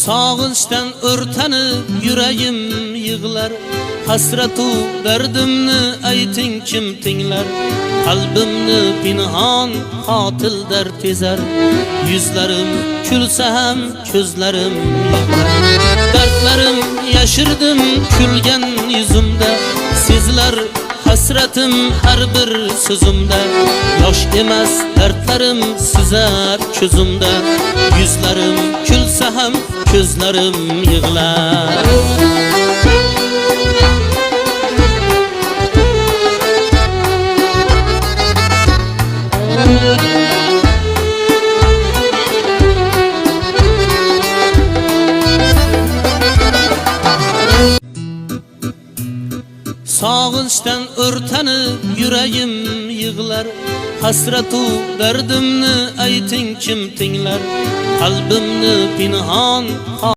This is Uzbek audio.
Sağınçdan örtenip yüreğim yığlar, hasratu derdimni ayting kim tinglar. Kalbimni pinhan qatil dard ezer, yüzlerim külse hem közlerim yığlar. Dertlerim yaşırdım külgen yüzümde, sizler hasretim her bir sözümde. Yosh emas dertlerim süzer közümde, yüzlerim külse hem közlerim yığlar. Sağınçdan örtenip yüreğim yığlar, hasratu derdimni ayting kim tinglar. Kalbimni pinhan